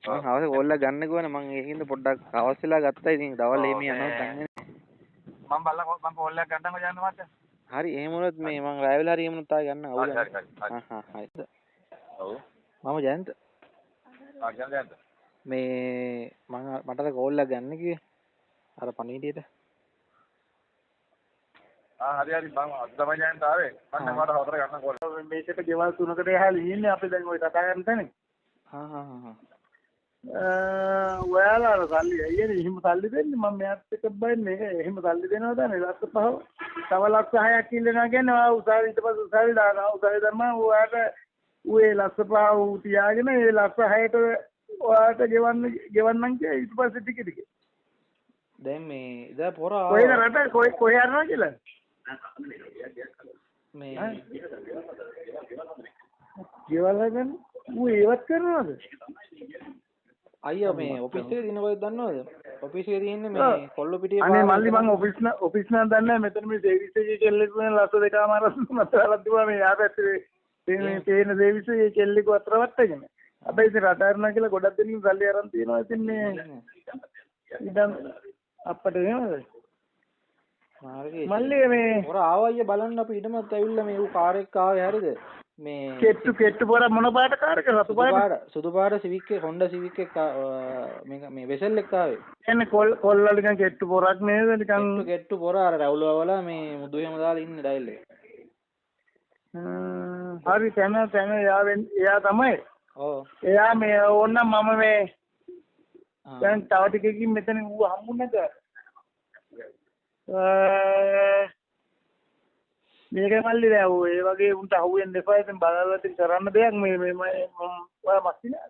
මම හවස කෝල්ලා ගන්න ගෝනේ මම ඒකින්ද පොඩ්ඩක් හවස් වෙලා ගත්තා. ඉතින් දවල් එහෙම යනවා ගන්නේ. මම බල්ලා මම කෝල්ලයක් ගන්නකො යන්න මචං. හරි එහෙම වුණොත් මේ මම රැය වෙලා හරි එහෙම වුණොත් ආයෙ ගන්න අවුල හරි. හරිද? ඔව්. මම ජයන්ත. ජයන්ත. මේ මට කෝල්ලා ගන්න කිව්වේ. අර පණීඩියට. හරි මම අද තමයි ජයන්ත ආවේ. මම මට හතර ගන්න කෝල්. මේකට ගෙවල් 3කට එහාලා ඉන්නේ අපි දැන් ওই කතා කරන තැන. ඔයාලා සල්ලි අයියනේ එහෙම සල්ලි දෙන්නේ මම මෙයාත් එක්ක බයින්නේ එහෙම සල්ලි දෙනවා දැන් ලක්ෂ 5 තව ලක්ෂ 6ක් ඉල්ලනවා කියන්නේ ඔයා උසාවි ඊට පස්සේ උසාවි දානවා උසාවි ධර්ම ඔයාට ඌේ ලක්ෂ 5 ඌ තියාගෙන ඒ ලක්ෂ 6ට ඔයාට ගෙවන්නම් කිය ඊට පස්සේ ටික දැන් මේ ඉදා පොර කොහෙද රට කොහේ යනවා කියලා මේ ගෙවල් හදන්න ඌ ඒවත් කරනවද අයියා මේ ඔෆිස් එකේ දින කොහෙද දන්නවද? ඔෆිස් එකේ තියෙන්නේ මේ කොල්ල පිටියේ අනේ මල්ලි මං ඔෆිස් නම් දන්නේ නැහැ මෙතන මේ සර්විස් එකේ කෙල්ලෙක් වෙන ලස්ස දෙකමාරක් මතලක් දුවා මේ ආපැත්තේ තේන සර්විස් එකේ කෙල්ලෙක් අතර වට්ටගෙන. අපේ ඉතින් රටාරනා කියලා ගොඩක් දෙනෙක් සල්ලි අරන් තියනවා ඉතින් මේ ඉතින් අපට එහෙමද? මාර්ගේ මල්ලි මේ පොර ආවා අයියා බලන්න අපි ඊටමත් ඇවිල්ලා මේ ඌ කාර් එක ආවේ හරියද? මේ කෙට්ටු පොර මොන පාට කාර් එක රතු පාට සුදු පාට සිවික් එක හොන්ඩා සිවික් එක මේක මේ වෙසල් එක ආවේ එන්නේ කොල්ල නිකන් කෙට්ටු පොරක් නේද නිකන් කෙට්ටු පොර අර රවුලවලා මේ මුදු එහෙම දාලා ඉන්නේ ඩයිල් එක හරි තැන එයා තමයි ඔව් එයා මේ ඕනනම් මම මේ දැන් තව ටිකකින් මෙතන ඌ හම්බුනේ නැද මේක මල්ලි දැන් ඔය ඒ වගේ උන්ට අහුවෙන්න එපා ඉතින් බලලා ඉතින් කරන්න දෙයක් මේ ඔයා මස්සිනා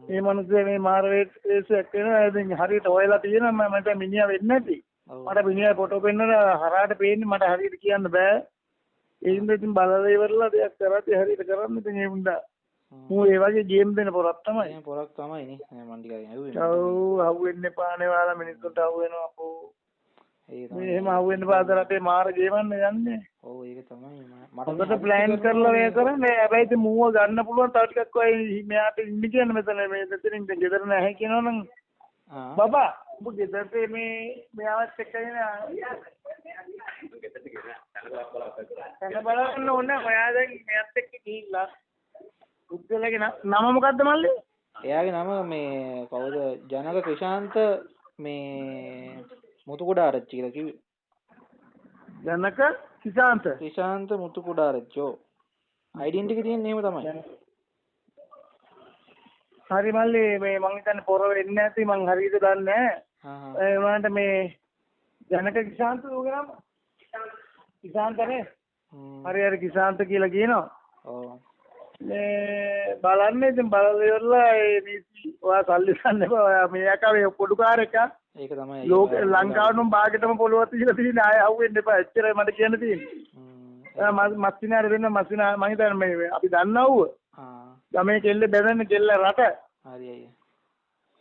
මේ මිනිස්සේ මේ මාර වේසයක් වෙනවා ඉතින් හරියට හොයලා තියෙනවා මට මිනිහා වෙන්නේ නැති මට මිනිහා ෆොටෝ පෙන්නලා හරහාට පේන්නේ මට හරියට කියන්න බෑ ඒ හින්දා ඉතින් බලලා ඉවරලා දෙයක් කරද්දී හරියට කරන්න ඉතින් ඒ උන්ට මූ ඒ වගේ ගේම් දෙන පොරක් තමයි ඒ පොරක් තමයි නේ මන් ටිකක් ඇහුවේ ඔව් අහුවෙන්න එපා නේ ඔයාලා මිනිස්සුන්ට අහුවෙනවා අපෝ එහෙම අහුවෙන්න බාද රටේ මාර ගේමන්න යන්නේ. ඔව් ඒක තමයි මට හොඳට ප්ලෑන් කරලා මේ කරන්නේ. හැබැයි ඉතින් මූව ගන්න පුළුවන් තව ටිකක් ඔය මෙයාට ඉන්න කියන්නේ මෙතන මේ දෙතරින් දැන් ගෙදර නැහැ කියනවනම් බබා උඹ ගෙදරට මේ මෙයාවත් එක්ක එන තන බලන්න ඕනේ. ඔයා දැන් මෙයාත් එක්ක ගිහිල්ලා උත්තලගේ නම මොකද්ද මල්ලි? එයාගේ නම මේ කවුද ජනක ක්‍රිෂාන්ත මේ මුතුකුඩාරච්චි කියලා කිව්වේ. ජනක ක්‍රිෂාන්ත මුතුකුඩාරච්චෝ. ඩෙන්ටිටි එක තියෙන්නේ එහෙම තමයි. හරි මල්ලි මේ මං හිතන්නේ පොර වෙන්නේ නැති මං හරියට දන්නේ නැහැ. ඒ වුණාට මේ ජනක ක්‍රිෂාන්ත උගේ නම ක්‍රිෂාන්තනේ. හරි ක්‍රිෂාන්ත කියලා කියනවා. ඔව්. මේ බලන්නේ ඉතින් බලලා ඉවරලා ඒ නීති ඔයා සල්ලි ගන්න එපා. ඔයා මේ යකාවේ පොඩු කාර් එකක් ඒක තමයි ලෝක ලංකාවටම භාගයටම පොළොවක් තියලා තියෙන්නේ ආය අහුවෙන්න එපා එච්චරයි මට කියන්න තියෙන්නේ මස්සිනාර දෙන්න මස්සිනා මම හිතන්නේ මේ අපි දන්නවුව ගමේ කෙල්ල බැදන්නේ කෙල්ල රට හරි අයියා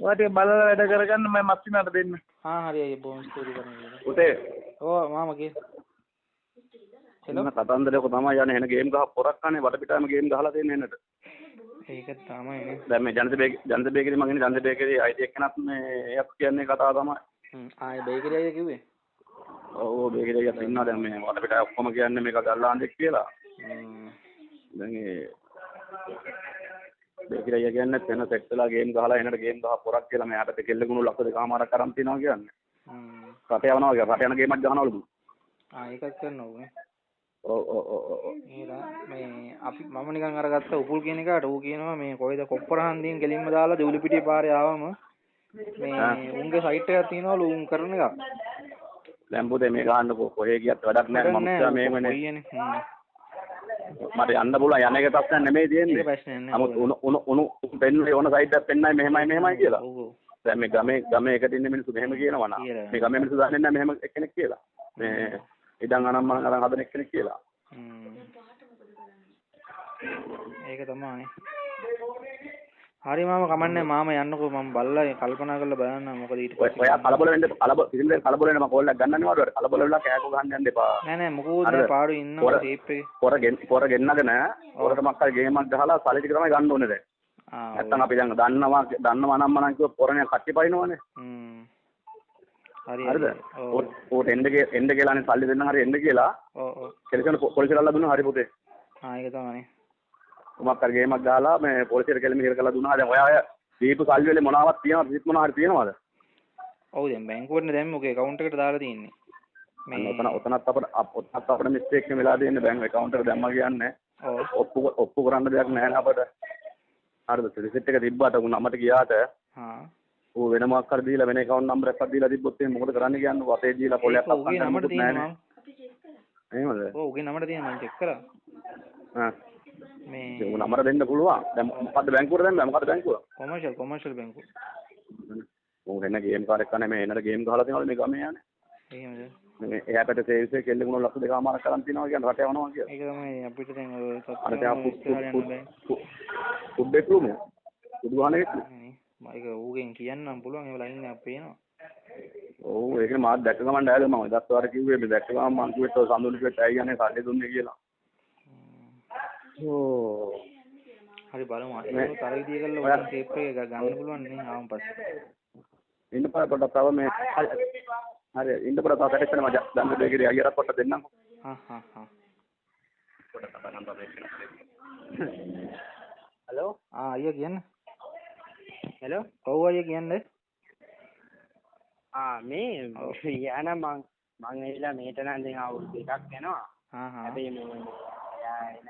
ඔයාට බලලා වැඩ කරගන්න මම මස්සිනාට දෙන්න හරි අයියා බොහොම ස්තුති කරනවා උටේ ඔව් මාමා කිය හෙලෝ කතන්දරයක තමයි යන්නේ එන ගේම් ගහ පොරක් කන්නේ වටපිටාම ගේම් ගහලා තියෙන්නේ එන්නට ඒක තමයි නේ දැන් මේ ජනත බේකරි මම ඉන්නේ ජනත බේකරි අයිති එක්කනත් මේ එයක් කියන්නේ කතාව තමයි ආයේ බේකරි අයියා කිව්වේ ඔව් බේකරි අයියා ඉන්නවා දැන් මේ වටපිටා ඔක්කොම කියන්නේ මේක ගල්ලාන්දෙක් කියලා දැන් ඒ බේකරි අයියා කියන්නේ වෙන සෙක්ටලා ගේම් ගහලා එනට ගේම් ගහ පොරක් කියලා මෙයාට කෙල්ලගුණු ලක්ෂ දෙකමාරක් අරන් තියනවා කියන්නේ රට යනවා කියලා රට යන ගේමක් ගහනවලු ඒකත් කරනවා නේ ඔව් මේ අපි මම නිකන් අරගත්ත උපුල් කියන එකට ඌ කියනවා මේ කොයිද කොප්පරහන්දියෙන් ගෙලින්ම දාලා දෙවුලි පිටියේ පාරේ ආවම මේ උන්ගේ සයිට් එකක් තියෙනවලු උන් කරන එක දැන් පුතේ මේ ගහන්නකෝ කොහේ ගියත් වැඩක් නැහැ මම මේවනේ මට යන්න පුළුවන් යන එක ප්‍රශ්නයක් නෙමෙයි තියෙන්නේ නමුත් උණු පෙන්නුනේ ඕන සයිට් එකක් පෙන්නයි මෙහෙමයි කියලා දැන් මේ ගමේ එකට ඉන්න මිනිස්සු මෙහෙම කියනවා නා මේ ගමේ මිනිස්සු දන්නේ නැහැ මෙහෙම එක්කෙනෙක් කියලා මේ ඉඩම් අනම් අරන් හදන එක්කෙනෙක් කියලා ඒක තමයි හරි මාම කමන්නේ මාම යන්නකෝ මම බලලා කල්පනා කරලා බලන්න මොකද ඊට පස්සේ ඔයා කලබල වෙන්න කලබල වෙන්න මම කෝල්ලක් ගන්නන්නේ වලට කලබල වෙලා කෑකෝ ගන්න යන්න එපා නෑ මොකෝද පාඩු ඉන්නවා ටේප් එකේ පොර ගෙන්නගෙන පොරට මක්කල් ගේමක් ගහලා සල්ලි ටික තමයි ගන්න ඕනේ දැන් නැත්තම් අපි දැන් දන්නවා නම් මනම් කිව්ව පොරණයක් කට්ටි පයින්නවනේ. හරි හරිද? ඕට එන්න කියලානේ සල්ලි දෙන්න හරි එන්න කියලා. ඔව්. කෙලිසන පොලිසියලා දුන්නා හරි පුතේ. ඒක තමයි. උමක් හරි ගේමක් ගහලා මේ පොලිසියට කෙලිම හිර කරලා දුන්නා. දැන් ඔයා දීපු සල්ලි වල මොනවත් තියනවද? රිසිට් මොනවා හරි තියනවද? ඔව් දැන් බැංකුවටනේ දැම්මේ ඔගේ account එකට දාලා තියෙන්නේ. ඔතනත් අපිට මිස්ටේක් එක වෙලා තියෙන්නේ බැංක් account එකට දැම්මා කියන්නේ. ඔප්පු කරන්න දෙයක් නැහැ නේ අපිට. හරිද? රිසිට් එක තිබ්බට උනමට ගියාට ඌ වෙන මොකක් හරි දීලා වෙන account number එකක් දීලා තිබ්බොත් එහෙනම් මොකද කරන්න කියන්නේ? වතේ දීලා පොලයක් අප්පන්න නමට තියෙනවා. එහෙමද? ඔව් උගේ නමට තියෙනවා මම චෙක් කරා. මේ ඌ නම්බර දෙන්න පුළුවන්. දැන් මොකද්ද බැංකුවට දැම්මේ? මොකද්ද බැංකුව? කොමර්ෂල් බැංකුව. ඌ වෙන ගේම් කාර්යයක් කරන්නේ මේ එනට ගේම් ගහලා තියෙනවද මේ ගමේ යන්නේ? එහෙමද? මේ එයාකට සේල්ස් එක කෙල්ලෙකුණු ලක්ෂ 2කමාරක් කරන් තියනවා කියන්නේ රට යවනවා කියන්නේ. ඒක තමයි අපිට දැන් ඔය ෆුඩ් එක රුම. ෆුඩ් ගහන්නේ ඒක ඌගෙන් කියන්නම් පුළුවන් ඒ ලයින් එකක් පේනවා. ඔව් ඒක මාත් දැක්ක ගමන් ඩයලොග් මම දවස් වාර කිව්වේ මේ දැක්ක ගමන් මං කිව්වේ සම්දුලි කිව්වට ඇයි යන්නේ සල්ලි දුන්නේ කියලා. ඕ හරි බලමු. ඒක තර විදිය කරලා ඔය ටේප් එක ගන්න පුළුවන් නේ ආවම පස්සේ. ඉන්න පොඩ්ඩක් තව මේ හරි ඉන්න පොඩ්ඩක් තව කටෙන්න මම දැන් දෙකේ අයියරත් පොඩ්ඩක් දෙන්නම්. පොඩ්ඩක් තව නම්බර් එක. හලෝ අයියා කියන්නේ. හෙලෝ ඔව් අයියා කියන්නේ. මේ යානම් මං ඇවිල්ලා මේට නම් දැන් අවුරුදු දෙකක් යනවා. හැබැයි මේ යා එන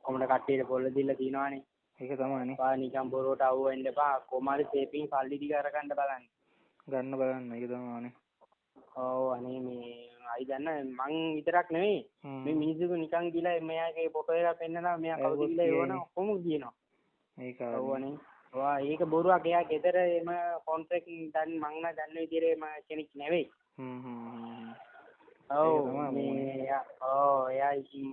කොමඩ කට්ටියට පොල්ල දීලා තිනවනේ. ඒක තමයිනේ. පා නිකන් බොරුවට අවුව වෙන්න එපා. කොමාරි සේපින් සල්ලි ටික අරගන්න බලන්න. ගන්න බලන්න ඒක තමයිනේ. ඔව් අනේ මේ අයි දන්න මං විතරක් නෙවෙයි. මේ මිනිස්සු නිකන් ගිහලා මෙයාගේ ෆොටෝ එකක් පෙන්නනවා මෙයා කවුද කියලා ඒවන ඔක්කොම කියනවා. ඒක ඔව්වනේ. ඔයා ඒක බොරුවක් එයා ගෙදර එම කොන්ට්‍රැක්ට් දැන් මං නම් දන්න විදිහේ එම කෙනෙක් නෙවෙයි. ඔව් මේ එයා ඉතින්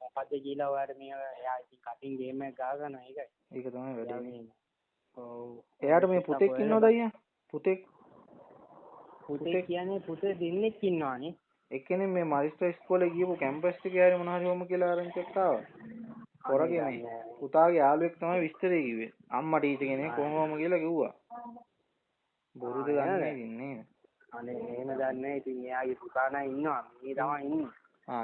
මොකද කියලා ඔයාලට මේ එයා ඉතින් කටින් ගේම් එකක් ගහගන්න ඒකයි. ඒක තමයි වැඩේ. ඔව්. එයාට මේ පුතෙක් ඉන්නවද අයියා? පුතෙක් කියන්නේ පුතේ දෙන්නෙක් ඉන්නවානේ. එක්කෙනෙක් මේ මරිස්ටර් ඉස්කෝලේ ගියපු කැම්පස් එකේ හරි මොනවා හරි වොම කියලා ආරංචියක් ආවා. පොරගේ මේ පුතාගේ යාළුවෙක් තමයි විස්තරේ කිව්වේ. අම්මා ටීචර් කෙනෙක් කොහොමම කියලා කිව්වා. බොරුද දන්නේ ඉන්නේ. අනේ එහෙම දන්නේ ඉතින් එයාගේ පුතා නම් ඉන්නවා. මේ තමයි ඉන්නේ.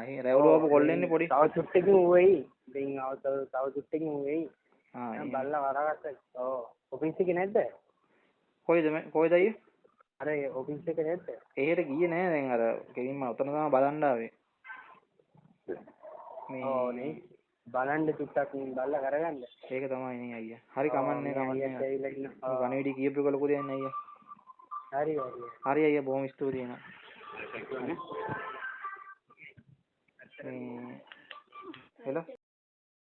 ඒ රැවුලවපු කොල්ලෙන්නේ පොඩි. තව චුට්ටකින් ඌෙයි. ඉතින් තව චුට්ටකින් ඌෙයි. බල්ලා වරගත්තා. ඔව්. ඔෆිස් එකේ නැද්ද? කොයිද අයියේ? අර ඔෆිස් එකේ නැද්ද? එහෙට ගියේ නෑ දැන් අර කෙලින්ම උතන තමයි බලන්න ආවේ. ඔව් නේ. බලන්න චුට්ටක් බලලා කරගන්න. ඒක තමයි නේ අයියා. හරි කමන්නේ. ගණවිඩි කියපු එක ලොකු දෙයක් නේ අයියා. හරි අයියා බොහොම ස්තුතියි නා. හෙලෝ